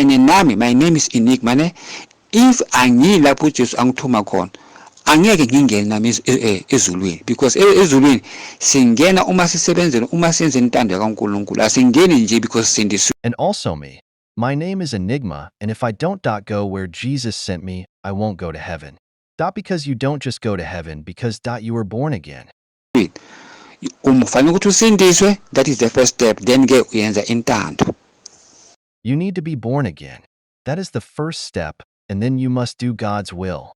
and nami my name is Enigma ne if angilapho uJesu angithuma khona angeke ngingene nami ezulwini because ezulwini singena uma sisebenzela uma senze intando kaNkulunkulu asingeni nje because sindiswe. And also me. My name is Enigma, and if I don't go where Jesus sent me, I won't go to heaven. Because you don't just go to heaven, because you were born again. Umfanele ukuthi usindiswe, that is the first step, then ke uyenza intando. You need to be born again. That is the first step, and then you must do God's will.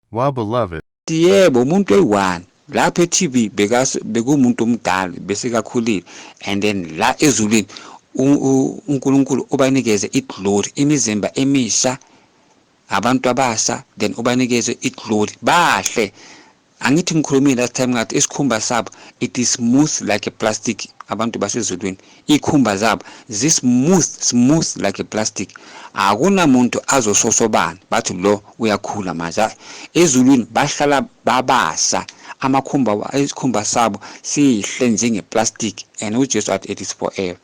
Well, beloved. Yebo umuntu oyi-one lapha e-TV bekumuntu omdala bese kakhulile and then la ezulwini uNkulunkulu ubanikeze iglory imizimba emisha abantu abasha then ubanikeze iglory bahle angithi ngikhulumile last time ngathi isikhumba sabo it is smooth like a plastic abantu basezulwini ikhumba zabo smooth like a plastic akunamuntu azososobana bathi lo uyakhula manje ezulwini bahlala babasha isikhumba sabo sihle njengeplastic and uJesu athi it is forever.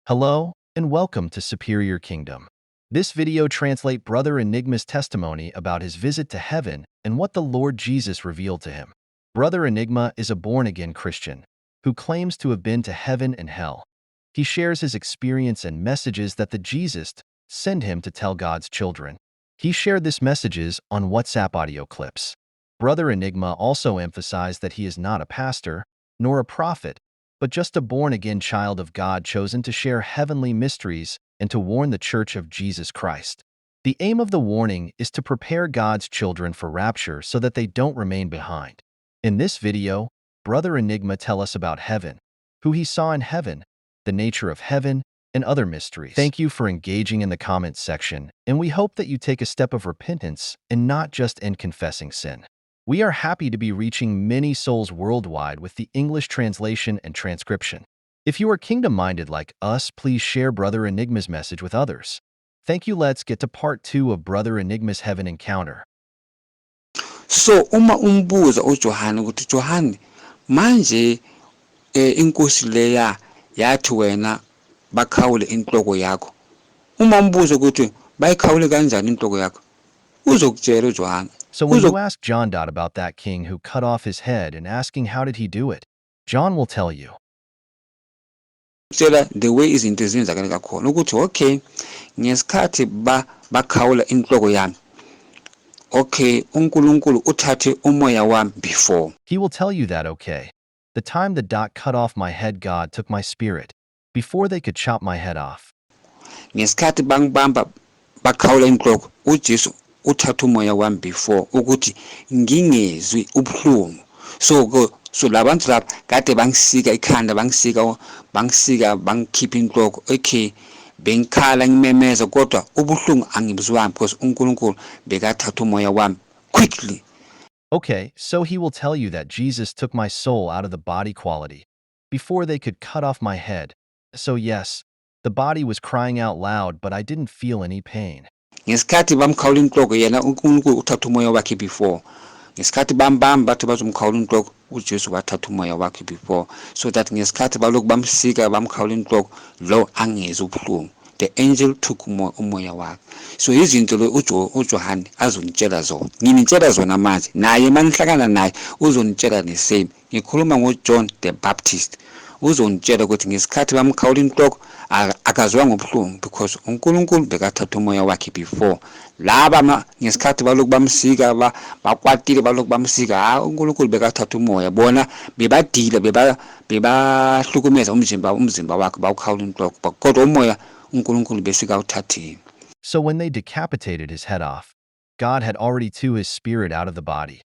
Hello, and welcome to Superior Kingdom. This video translates Brother Enigma's testimony about his visit to heaven and what the Lord Jesus revealed to him. Brother Enigma is a born-again Christian who claims to have been to heaven and hell. He shares his experience and messages that the Jesus sent him to tell God's children. He shared these messages on WhatsApp audio clips. Brother Enigma also emphasized that he is not a pastor, nor a prophet, but just a born-again child of God chosen to share heavenly mysteries and to warn the Church of Jesus Christ. The aim of the warning is to prepare God's children for rapture so that they don't remain behind. In this video, Brother Enigma tells us about heaven, who he saw in heaven, the nature of heaven, and other mysteries. Thank you for engaging in the comments section, and we hope that you take a step of repentance and not just end confessing sin. We are happy to be reaching many souls worldwide with the English translation and transcription. If you are kingdom-minded like us, please share Brother Enigma's message with others. Thank you. Let's get to part 2 of Brother Enigma's heaven encounter. So uma umbuza uJohane ukuthi Johane manje inkosi leya yathi wena bakhawule inhloko yakho uma umbuza ukuthi bayikhawule kanjani inhloko yakho uzokutshela uJohane. So when you ask John about that king who cut off his head and asking how did he do it, John will tell you. The way izinto zenzakala kakhona ukuthi okay ngesikhathi bakhawula inhloko yami okay uNkulunkulu uthathe umoya wami before. He will tell you that okay. The time the cut off my head, God took my spirit before they could chop my head off. Ngesikhathi bangibamba bakhawula inhloko uJesu uthatha umoya wami before ukuthi ngingezwi ubuhlungu. So labantu laba kade bangisika ikhanda bangikhipha inhloko okay bengikhala ngimemeza kodwa ubuhlungu angibuzwanga because uNkulunkulu bekathatha umoya wami quickly. Okay, so he will tell you that Jesus took my soul out of the body quality before they could cut off my head. So yes, the body was crying out loud, but I didn't feel any pain. Ngesikhathi bamkhawula inhloko yena uNkulunkulu uthatha umoya wakhe before. Ngesikhathi bambamba bathi bazomkhawula inhloko uJesu wathatha umoya wakhe before so that ngesikhathi balokhu bamsika bamkhawula inhloko lo angeze ubuhlungu. The angel took umoya wakhe. So izinto lo uJohane azonitshela zona. Nginitshela zona manje naye manihlakana naye uzonitshela the same. Ngikhuluma ngoJohn the Baptist. Uzonitshela ukuthi ngesikhathi bamkhawula inhloko akazwanga ubuhlungu because uNkulunkulu bekathatha umoya wakhe before. Laba ngesikhathi balokhu bamsika bakwatile balokhu bamsika uNkulunkulu bekathatha umoya bona bebadila bebahlukumeza umzimba wakhe bawukhawula inhloko kodwa umoya uNkulunkulu besika uthathile. So when they decapitated his head off, God had already took his spirit out of the body.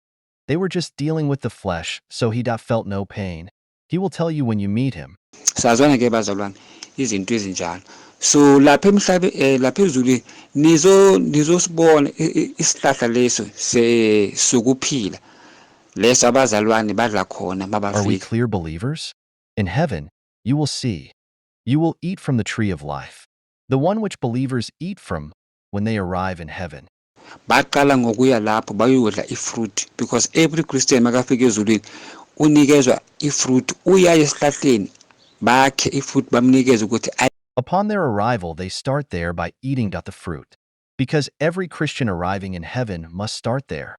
They were just dealing with the flesh, so he felt no pain. He will tell you when you meet him. Sazwana ke bazalwane izinto ezinjalo. So lapha emhlabeni lapha ezulwini nizosibona isihlahla leso sokuphila leso abazalwane badla khona babafika. Are we clear believers? In heaven, you will see. You will eat from the tree of life, the one which believers eat from when they arrive in heaven. Baqala ngokuya lapho bayodla ifruit because every Christian makafika ezulwini unikezwa ifruit uya esihlahleni bakhe ifruit bamnikeza ukuthi Upon their arrival, they start there by eating the fruit. Because every Christian arriving in heaven must start there.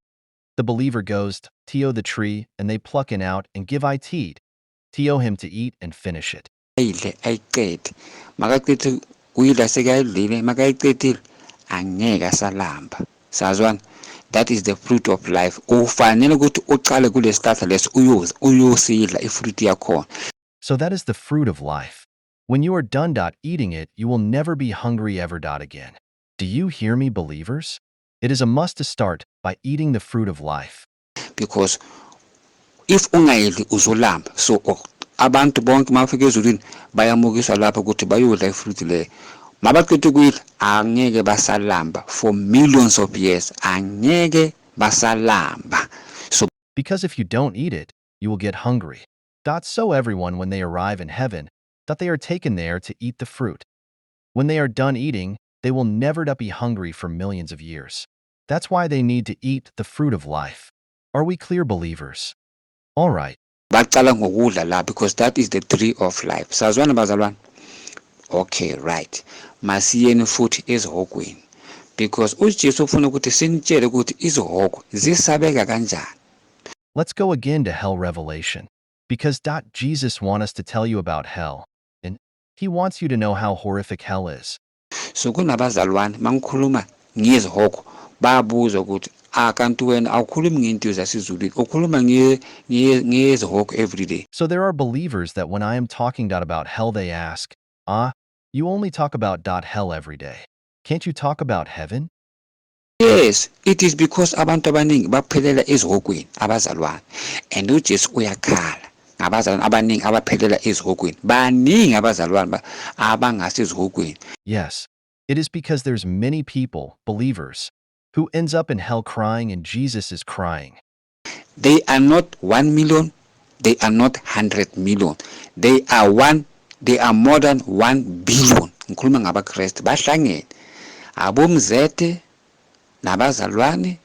The believer goes to the tree, and they pluck it out and give it him to eat and finish it. ayiqede makaqede uyidla sekayidlile makayicedile angeke asalamba sazwana. That is the fruit of life. Ufanele ukuthi uqale kulesihlahla leso uyosidla ifruit yakhona. So that is the fruit of life. When you are done eating it, you will never be hungry ever again. Do you hear me, believers? It is a must to start by eating the fruit of life. Because if ungayidli uzolamba. So abantu bonke mafike ezulwini bayamukiswa lapha ukuthi bayodla ifruit le. Mabaqede ukuyidla angeke basalamba for millions of years. Angeke basalamba. So because if you don't eat it, you will get hungry. So everyone, when they arrive in heaven, that they are taken there to eat the fruit. When they are done eating, they will never be hungry for millions of years. That's why they need to eat the fruit of life. Are we clear, believers? All right. baqala ngokudla la because that is the tree of life. Sazwana bazalwane? Okay, right. Masiyeni futhi ezihogweni because uJesu ufuna ukuthi sinitshele ukuthi izihogo zisabeka kanjani. Let's go again to hell revelation. Because Jesus wants us to tell you about hell, and he wants you to know how horrific hell is. So kunabazalwane mangikhuluma ngezihogo babuza ukuthi akanti wena awukhulumi ngento zasezulwini ukhuluma ngezihogo every day. So there are believers that when I am talking about hell, they ask, you only talk about hell every day. Can't you talk about heaven? Yes, it is because abantu abaningi baphelela ezihogweni abazalwane and uJesu uyakhala ngabazalwane abaningi abaphelela ezihogweni baningi abazalwane abangasezihogweni. Yes, it is because there's many people, believers, who ends up in hell crying and Jesus is crying. They are not 1 million, they are not 100 million. They are more than 1 billion. Ngikhuluma ngabaKristu bahlangene. Abomzete nabazalwane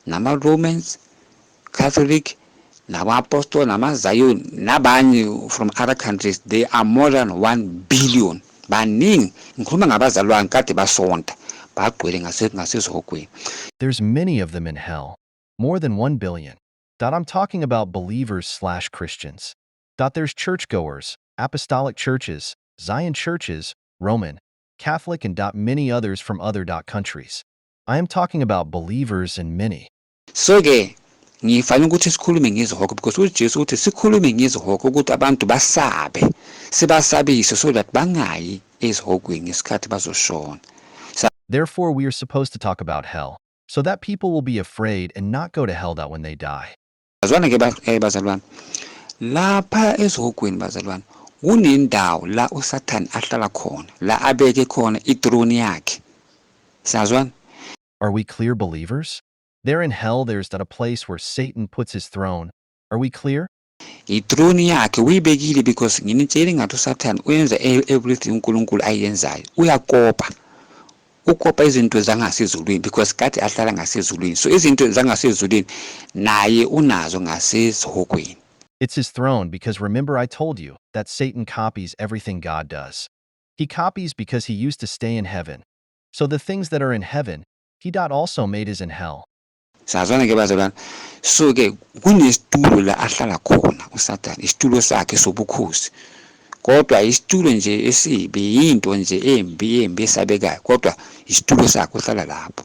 nama-Romans, Catholic, nama-Apostoli, nama-Zion, nabanye from other countries. They are more than 1 billion. Baningi ngikhuluma ngabazalwane kade basonta bagcwele ngasezihogweni. There's many of them in hell, more than 1 billion. I'm talking about believers/Christians. There's churchgoers, apostolic churches, Zion churches, Roman, Catholic, and many others from other countries. I am talking about believers and many. So ke ngifanele ukuthi sikhulume ngezihogo because uJesu uthi sikhulume ngezihogo ukuthi abantu basabe sibasabise so that bangayi ezihogweni ngesikhathi bazoshona. Therefore, we are supposed to talk about hell, so that people will be afraid and not go to hell when they die. Bazwana ke bazalwane lapha ezihogweni bazalwane kunendawo la uSathane ahlala khona la abeke khona ithrone yakhe. Sazwana? Are we clear, believers? There in hell, there's a place where Satan puts his throne. Are we clear? Ithrone yakhe uyibekile because nginitshela ngathi uSathane uyenza everything uNkulunkulu ayenzayo uyakopa ukopa izinto zangasezulwini because kade ahlala ngasezulwini. So izinto zangasezulwini naye unazo ngasezihogweni. It's his throne because remember I told you that Satan copies everything God does. He copies because he used to stay in heaven. So the things that are in heaven, he also made is in hell. Sazwana ke bazalwane. So ke kunesitulo la ahlala khona uSathane isitulo sakhe sobukhosi. Kodwa isitulo nje esibi into nje embi esabekayo kodwa isitulo sakhe uhlala lapho.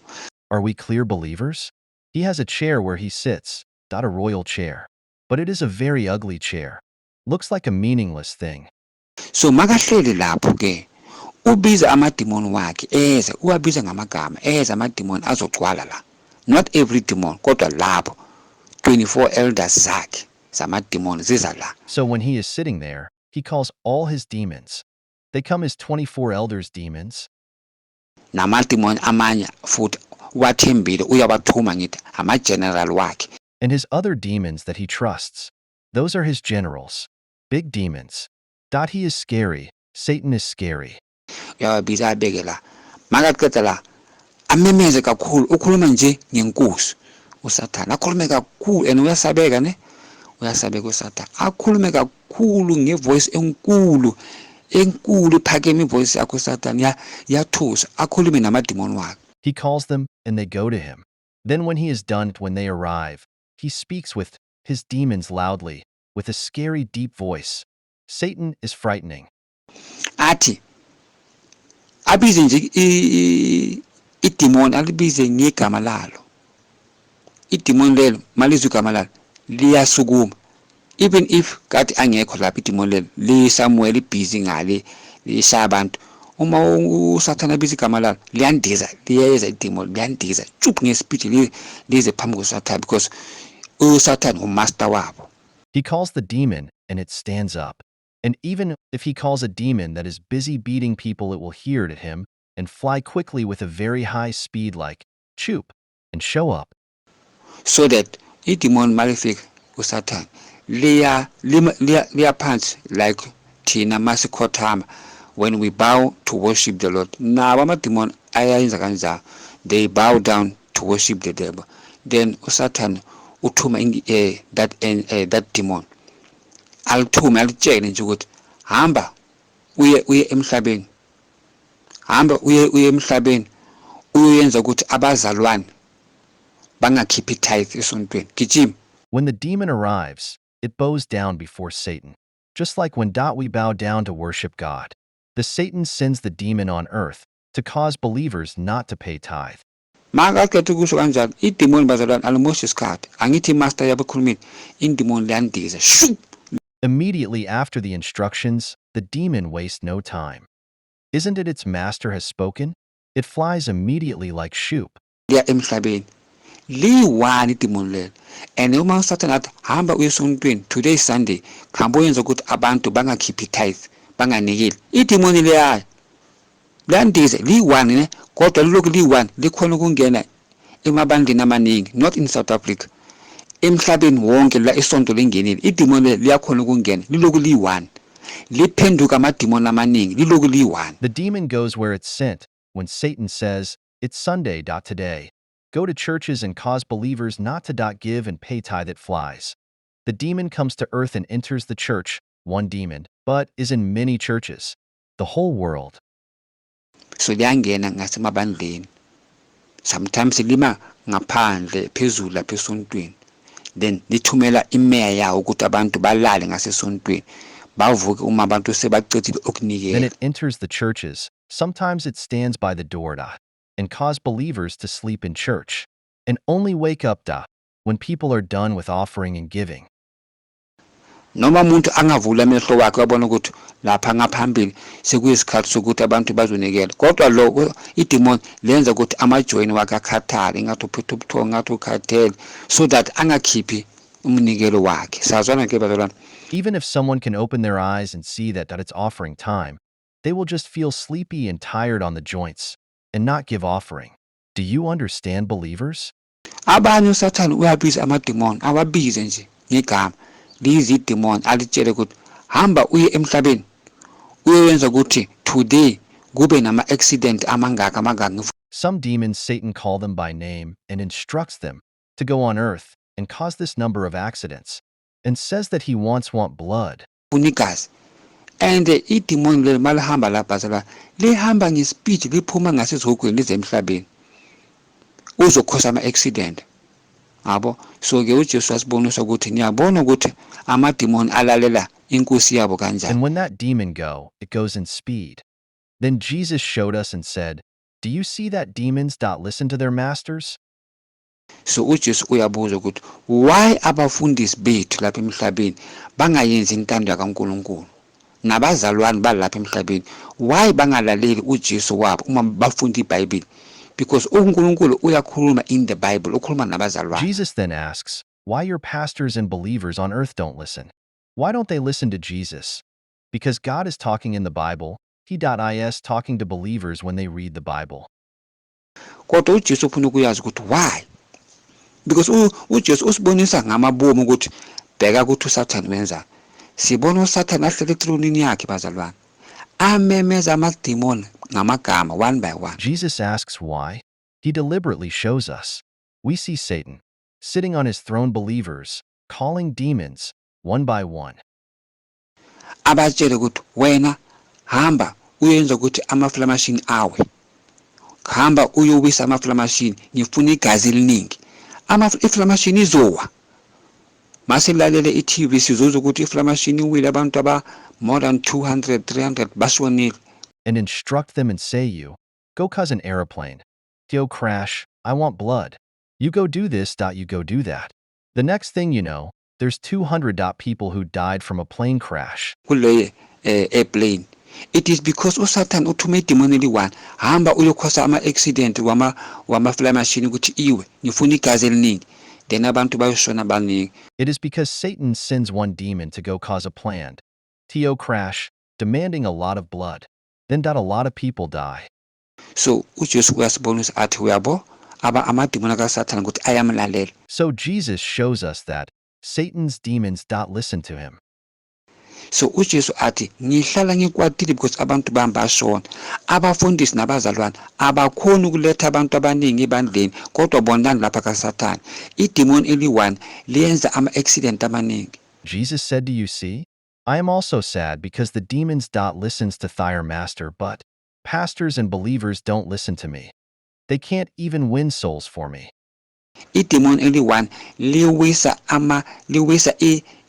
Are we clear, believers? He has a chair where he sits, a royal chair. But it is a very ugly chair. Looks like a meaningless thing. So makahleli lapho ke ubiza amademon wakhe eza uwabiza ngamagama eza amademon azogcwala la. Not every demon kodwa lapho 24 elders zakhe zamademon ziza la. So when he is sitting there, he calls all his demons. They come as 24 elders demons. Namademon amanye futhi wathembile uyabathuma ngithi ama-general wakhe. And his other demons that he trusts, those are his generals, big demons. He is scary. Satan is scary. Uyawabiza abeke la makaqeda la amemeze kakhulu ukhuluma nje ngenkosi uSathane akhulume kakhulu and uyasabeka ne uyasabeka uSathane akhulume kakhulu ngevoice enkulu enkulu iphakeme ivoice yakho Satan yathusa akhulume namadimoni wakhe. He calls them, and they go to him. Then when he is done, when they arrive, he speaks with his demons loudly, with a scary deep voice. Satan is frightening. Athi abize nje idemoni alibize ngegama lalo. Idemoni lelo malizwe igama lalo liyasukuma. Even if kade angekho lapha idemoni lelo li somewhere busy ngale lishaya abantu, uma uSathane abiza igama lalo liyandiza, liyeza idemoni liyandiza chup ngespeed lize phambi kweSathane, because uSathane umaster wabo. He calls the demon, and it stands up. And even if he calls a demon that is busy beating people, it will hear it at him and fly quickly with a very high speed like choop and show up. So that idemoni malifika uSathane liya phansi like thina masikhothama when we bow to worship the Lord. Nabo amademoni ayayenza kanjalo, they bow down to worship the devil. Then uSathane uthuma that demon, alithuma alitshele nje ukuthi hamba uye emhlabeni, hamba uye emhlabeni uyenza ukuthi abazalwane bangakhiphi tithe esontweni, gijima. When the demon arrives, it bows down before Satan. Just like when we bow down to worship God, the Satan sends the demon on earth to cause believers not to pay tithe. Makakhethe kusho kanjalo idemoni bazalwane alimoshi isikhathi, angithi master yabo ekhulumile indemoni liyandiza shoo. Immediately after the instructions, the demon wastes no time. Isn't it its master has spoken? It flies immediately like shoop. Liya emhlabeni liyi-one idemoni lelo, and uma uSathane athi hamba uye esontweni, today is Sunday, khamba uyenza ukuthi abantu bangakhiphi tithe, banganikeli, idemoni liyaya liyandiza liyi-one ne, kodwa lilokhu liyi-one likhona ukungena emabandleni amaningi, not in South Africa, emhlabeni wonke la isonto lengenile idemoni lelo liyakhona ukungena lilokhu liyi-one, liphenduka amademoni amaningi lilokhu liyi-one. The demon goes where it's sent when Satan says, "It's Sunday. Today. Go to churches and cause believers not to give and pay tithe." It flies. The demon comes to earth and enters the church, one demon, but is in many churches, the whole world. So liyangena ngasemabandleni, sometimes lima ngaphandle phezulu lapha esontweni, then lithumela imeya yawo ukuthi abantu balale ngasesontweni bavuke uma abantu sebaqedile Then ukunikela. it enters the churches. Sometimes it stands by the door and cause believers to sleep in church and only wake up when people are done with offering and giving. Noma umuntu angavula amehlo wakhe wabona ukuthi lapha ngaphambili sekuyisikhathi sokuthi abantu bazonikela, kodwa lo idemoni lenza ukuthi amajoyini wakhe akhathale, ngathi uphethe ubuthongo, ngathi ukhathele, so that angakhiphi umnikelo wakhe. Sazwana ke bazalwane? Even if someone can open their eyes and see that it's offering time, they will just feel sleepy and tired on the joints and not give offering. Do you understand, believers? Abanye uSathane uyabiza amademoni, awabize nje ngegama lizi idemoni alitshele ukuthi hamba uye emhlabeni uyenza ukuthi today kube nama accident amangaka. Some demons Satan call them by name and instructs them to go on earth and cause this number of accidents and says that he want blood. Unikazi, and idemoni lelo malihamba lapha zala lihamba ngespeed liphuma ngasezihogweni lize emhlabeni uzokhosa ama accident. Abo so ke uJesu asibonisa ukuthi niyabona ukuthi amademoni alalela inkosi yabo kanjani. And when that demon it goes in speed. Then Jesus showed us and said, "Do you see that demons listen to their masters?" So uJesu uyabuza ukuthi why abafundisi bethu lapha emhlabeni bangayenzi intando kaNkulunkulu, nabazalwane balapha emhlabeni why bangalaleli uJesu wabo uma bafunda iBhayibheli? Because uNkulunkulu uyakhuluma in the Bible, ukhuluma nabazalwane. Jesus then asks, why your pastors and believers on earth don't listen? Why don't they listen to Jesus? Because God is talking in the Bible. He.is talking to believers when they read the Bible. Kodwa uJesu ufuna ukuyazi ukuthi why? Because uJesu usibonisa ngamabomu ukuthi bheka ukuthi uSathane wenza. Sibona uSathane ahlele etronini yakhe bazalwane, amemeza amademoni ngamagama one by one. Jesus asks why. He deliberately shows us. We see Satan sitting on his throne, believers calling demons one by one. Abatshele ukuthi wena hamba uyenza ukuthi amaflamashini awe, hamba uyowisa amaflamashini, ngifuna igazi eliningi. Iflamashini izowa. Masilalele i-TV sizozwa ukuthi iflamashini iwile abantu aba more than 200 300 bashonile. And instruct them and say you, go cause an aeroplane. Go crash, I want blood. You go do this. You go do that. The next thing you know, there's 200 people who died from a plane crash. Kule airplane. It is because uSatan uthume idemon eli-1 hamba uyokhosa ama-accident wama-flamashini ukuthi iwe ngifuna igazi eliningi, then abantu bayoshona abaningi. It is because Satan sends one demon to go cause a planned crash, demanding a lot of blood. Then a lot of people die. So uJesu uyasibona ukuthi athi uyabo amademon akaSathane ukuthi ayamlalela. So Jesus shows us that Satan's demons listen to him. So uJesu athi ngihlala ngikwatile because abantu bami bashona. Abafundisi nabazalwane abakhona ukuletha abantu abaningi ebandleni kodwa bonani lapha kaSathane. Idemon eli-1 liyenza ama-accident amaningi. Jesus said, do you see? I am also sad because the demons listens to their master, but pastors and believers don't listen to me. They can't even win souls for me. Idemon eli-1 liwisa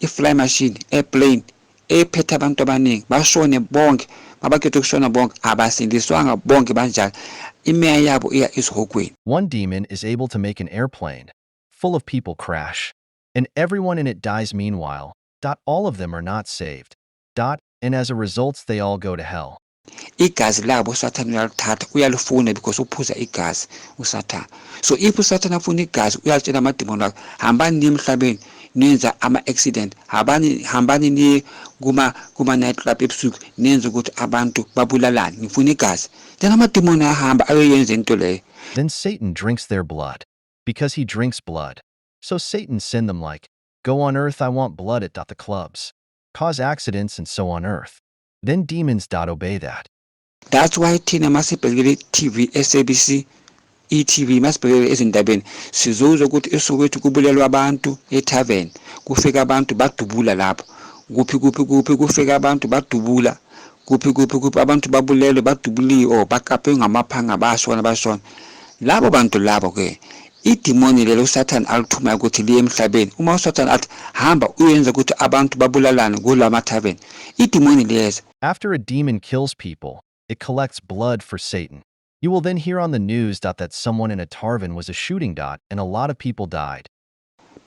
i-fly machine, airplane, ephethe abantu abaningi bashone bonke, babakhethe ukushona bonke, abasindiswanga bonke banjalo. Imeya yabo iya esihogweni. One demon is able to make an airplane full of people crash, and everyone in it dies meanwhile. All of them are not saved. And as a result, they all go to hell. Igazi labo uSathane uyalithatha uyalifuna because uphuza igazi uSathane. So if uSathane afuna igazi uyatshela amademon wakhe hambani niye emhlabeni nenza ama-accident, hambani niye kuma night club ebusuku nenza ukuthi abantu babulalane, ngifuna igazi. Then amademon ahamba ayoyenza into leyo. Then Satan drinks their blood because he drinks blood. So Satan send them like, go on earth, I want blood at the clubs, cause accidents and so on earth. Then demons obey that. That's why thina masibhekele TV SABC ETV masibhekele ezindabeni sizozwa ukuthi eSoweto kubulelwa abantu eTavern, kufika abantu badubula lapho, kuphi kufika abantu badubula, kuphi abantu babulelwe badubuliwe bakaphe ngamaphanga bashona. Labo bantu labo ke idemoni lelo uSathane alithuma ukuthi liye emhlabeni. Uma uSathane athi hamba uyenza ukuthi abantu babulalane kulama tavern, idemoni liyeza. After a demon kills people, it collects blood for Satan. You will then hear on the news that someone in a tavern was a shooting and a lot of people died.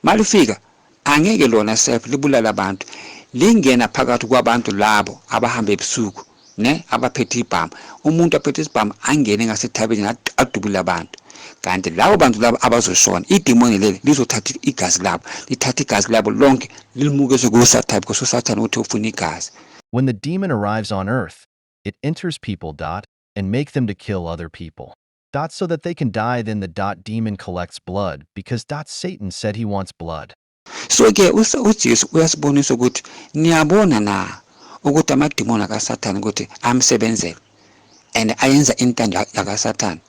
Malifika angeke lona self libulala abantu, lingena phakathi kwabantu labo abahamba ebusuku ne abaphethe ibhamu. Umuntu aphethe isibhamu angene ngasethaveni adubula abantu. Kanti labo bantu labo abazoshona idemoni leli lizothatha igazi labo, lithatha igazi labo lonke lilimukise kuSathane because uSathane uthi ufuna igazi. When the demon arrives on earth, it enters people and make them to kill other people. So that they can die. Then the demon collects blood because Satan said he wants blood. So ke uJesu uyasibonisa ukuthi niyabona na ukuthi amademoni akaSathane ukuthi amsebenzela and ayenza intando yakaSathane.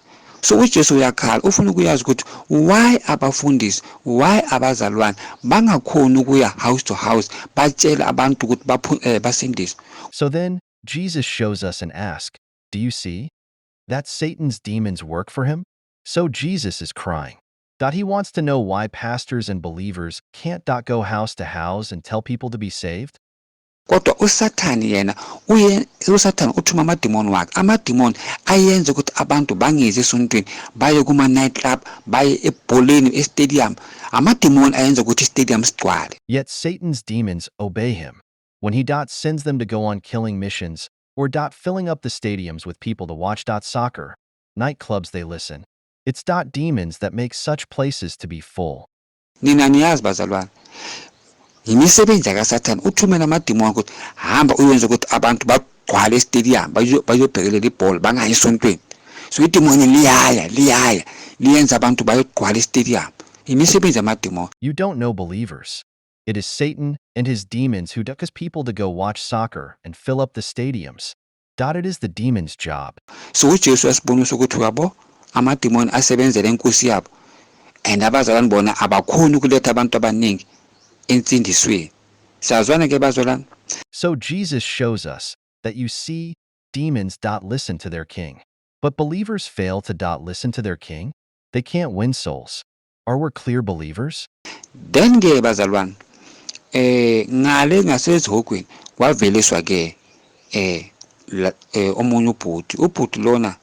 So uJesu uyakhala ufuna ukuyazi ukuthi why abafundisi, why abazalwane bangakhona ukuya house to house batshela abantu ukuthi basindiswe. So then Jesus shows us and asks, do you see that Satan's demons work for him? So Jesus is crying. He wants to know why pastors and believers can't go house to house and tell people to be saved. Kodwa uSathane yena uSathane uthuma amademoni wakhe. Amademoni ayenza ukuthi abantu bangezi esontweni, baye kuma night club, baye ebholeni estadium. Amademoni ayenza ukuthi istadium sigcwale. Yet Satan's demons obey him when he sends them to go on killing missions or filling up the stadiums with people to watch soccer, nightclubs they listen. It's demons that make such places to be full. Nina niyazi bazalwane, imisebenzi yakaSathane uthumela amademoni ukuthi hamba uyenze ukuthi abantu bagcwale estadium bayobhekelela ibhola bangayi esontweni. So idemoni liyaya liyenza abantu bayogcwala estadium. Imisebenzi yamademoni. You don't know believers. It is Satan and his demons who cause people to go watch soccer and fill up the stadiums. It is the demon's job. So uJesu uyasibonisa ukuthi yabo amademoni asebenzela inkosi yabo and abazalwane bona abakhona ukuletha abantu abaningi entsindisweni. Siyazwana ke bazalwane? So Jesus shows us that you see demons listen to their king. But believers fail to listen to their king. They can't win souls. Are we clear believers? Then ke bazalwane ngale ngasezihokweni kwaveliswa ke omunye ubhuti lona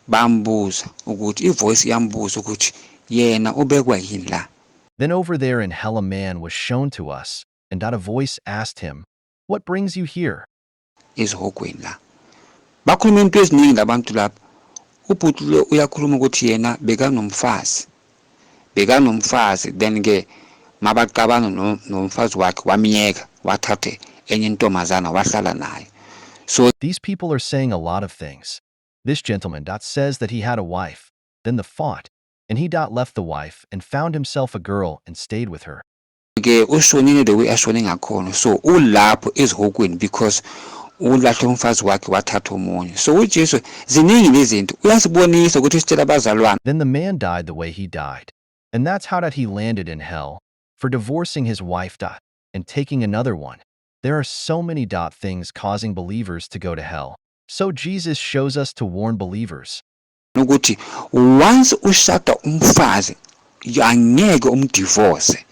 bambuza ukuthi ivoice yambuza ukuthi yena ubekwa yini la. Then over there in hell a man was shown to us, and a voice asked him, "What brings you here?" Ezihokweni la bakhuluma into eziningi labantu lapha. Ubhuti lo uyakhuluma ukuthi yena bekanomfazi then ke mabaqabana nomfazi wakhe wamiyeka wathathe enye intombazana wahlala naye. So these people are saying a lot of things. This gentleman says that he had a wife, then they fought, and he left the wife and found himself a girl and stayed with her. ke ushonile the way ashone ngakhona, so ulapho ezihokweni because ulahle umfazi wakhe wathatha omunye. So uJesu ziningi lezinto uyasibonisa ukuthi sitshela abazalwane. Then the man died the way he died, and that's how he landed in hell for divorcing his wife and taking another one. There are so many things causing believers to go to hell. So Jesus shows us to warn believers. Ukuthi once ushada umfazi angeke umdivorce.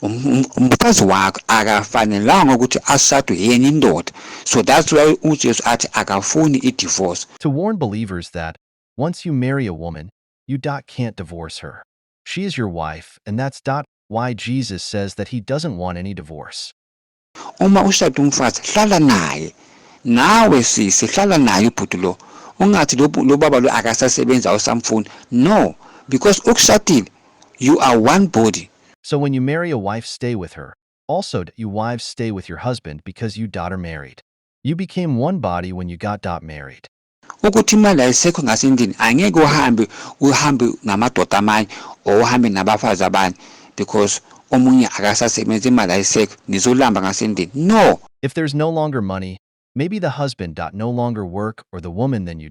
Umfazi wakho akafanelanga ukuthi ashadwe yenye indoda. So that's why uJesu athi akafuni idivorce. To warn believers that once you marry a woman, you can't divorce her. She is your wife, and that's why Jesus says that he doesn't want any divorce. Uma ushada umfazi hlala naye. Nawe sihlala naye ubhuti lo. Ungathi lo baba lo akasasebenza awusamfuni. No, because ukushadile you are one body. So when you marry a wife, stay with her. Also, you wives stay with your husband because you are married. You became one body when you got married. Ukuthi imali ayisekho ngasendini angeke uhambe namadoda amanye or uhambe nabafazi abanye because omunye akasasebenza imali ayisekho nizolamba ngasendini. No. If there's no longer money, maybe the husband no longer work, or the woman then you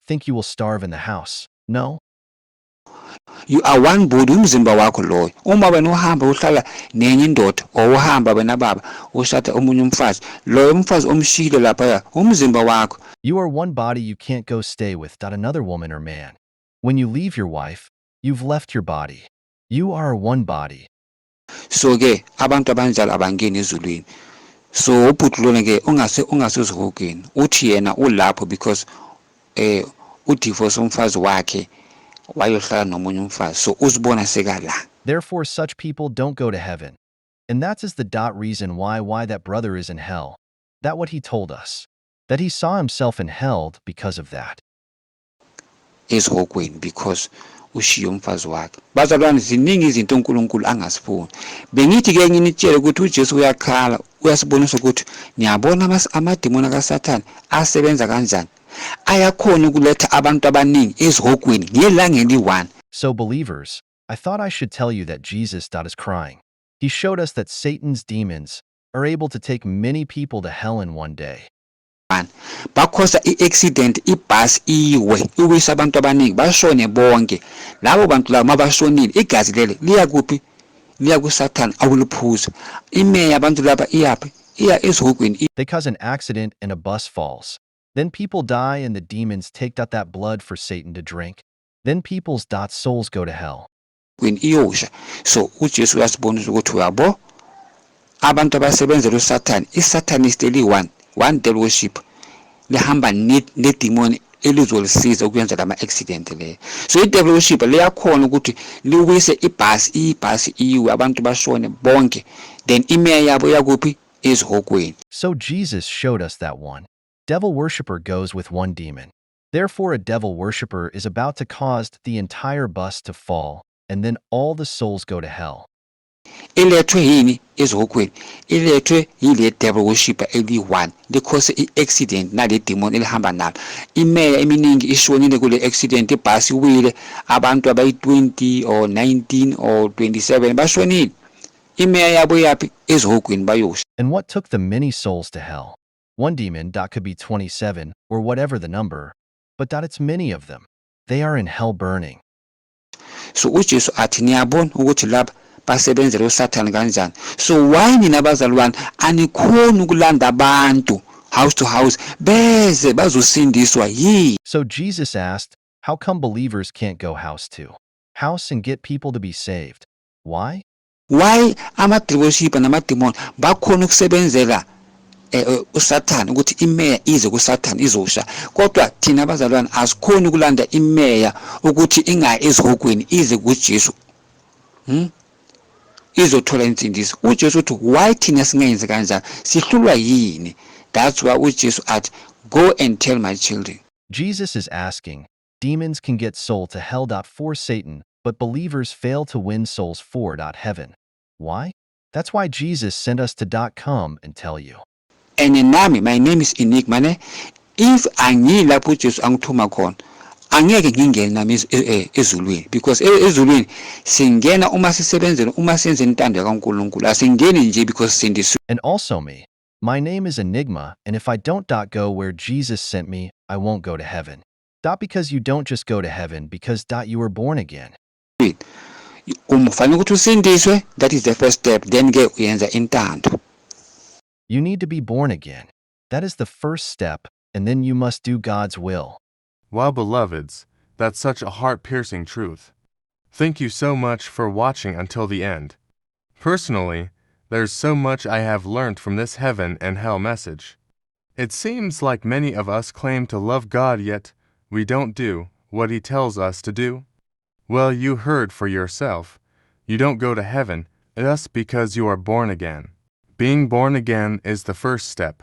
think you will starve in the house. No. You are one body, umzimba wakho loyo. Uma wena uhamba uhlala nenye indoda or uhamba wena baba ushada omunye umfazi, loyo umfazi omshilo lapha umzimba wakho. You are one body, you can't go stay with another woman or man. When you leave your wife, you've left your body. You are one body. So ke abantu abanjalo abangeni ezulwini. So ubhuti lona ke ungasezihokweni uthi yena ulapho because udivorce umfazi wakhe wayohlala nomunye umfazi, so uzibona sekala. Therefore such people don't go to heaven. And that is the reason why that brother is in hell. That what he told us. That he saw himself in hell because of that. Ezihokweni because ushiya umfazi wakhe. Bazalwane ziningi izinto uNkulunkulu angasifuni. Bengithi ke nginitshele ukuthi uJesu uyakhala, uyasibonisa ukuthi niyabona amademoni kaSathane asebenza kanjani. Ayakhona ukuletha abantu abaningi ezihokweni ngelanga eli1. So believers, I thought I should tell you that Jesus is crying. He showed us that Satan's demons are able to take many people to hell in one day. Bakhosa i-accident ibus iwe uwisa abantu abaningi bashone bonke. Labo bantu labo mabashonile igazi lele liya kuphi? Liya kuSathane awuliphuza. Imeya abantu laba iyaphi? Iya ezihokweni. They cause an accident and a bus falls. Then people die and the demons take that blood for Satan to drink. Then people's souls go to hell. So uJesu uyasibonisa ukuthi uyabo abantu abasebenzela uSathane, iSatanist one devil worship lihamba nedemon elizolisiza ukuyenza lama accident le. So idevil worship liyakhona ukuthi liwise ibus iwe abantu bashone bonke, then imeya yabo yakuphi? Ezihokweni. So Jesus showed us that one devil worshipper goes with one demon. Therefore a devil worshipper is about to cause the entire bus to fall, and then all the souls go to hell. Ilethwe yini ezihokweni? Ilethwe yile devil worshipper eli1 because i-accident nale demon elihamba nalo. Imeya eminingi ishonile kule accident, ibhasi iwile abantu abayi20 or 19 or 27 bashonile. Imeya yabo yaphi? Ezihokweni bayosha. And what took the many souls to hell? One demon could be 27 or whatever the number, but it's many of them. They are in hell burning. So uJesu athi niyabona ukuthi lapha basebenzela uSathane kanjani. So why nina bazalwane anikhona ukulanda abantu house to house beze bazosindiswa yini. So Jesus asked, how come believers can't go house to house and get people to be saved? Why? Why ama-dictatorship namademon bakhona ukusebenzela usathane ukuthi imeya ize kusathane izosha, kodwa thina abazalwane asikhoni ukulanda imeya ukuthi ingayi ezihogweni ize kuJesu izothola insindiso. uJesu uthi why thina singenzi kanjani, sihlulwa yini? That's why uJesu athi go and tell my children. Jesus is asking, demons can get soul to hell. For Satan, but believers fail to win souls for heaven. Why? That's why Jesus sent us to come and tell you. And nami, my name is Enigma, ne? If angilapho uJesu angithuma khona angeke ngingene nami ezulwini, because ezulwini singena uma sisebenzela, uma senze intando kaNkulunkulu, asingeni nje because sindiswe. And also me. My name is Enigma, and if I don't go where Jesus sent me, I won't go to heaven. Because you don't just go to heaven because you were born again. Umfanele ukuthi usindiswe, that is the first step, then ke uyenza intando. You need to be born again. That is the first step, and then you must do God's will. Wow, beloveds, that's such a heart-piercing truth. Thank you so much for watching until the end. Personally, there's so much I have learned from this heaven and hell message. It seems like many of us claim to love God, yet we don't do what He tells us to do. Well, you heard for yourself. You don't go to heaven just because you are born again. Being born again is the first step.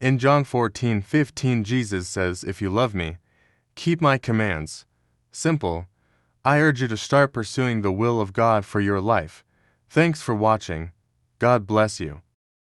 In John 14:15, Jesus says, if you love me, keep my commands. Simple. I urge you to start pursuing the will of God for your life. Thanks for watching. God bless you.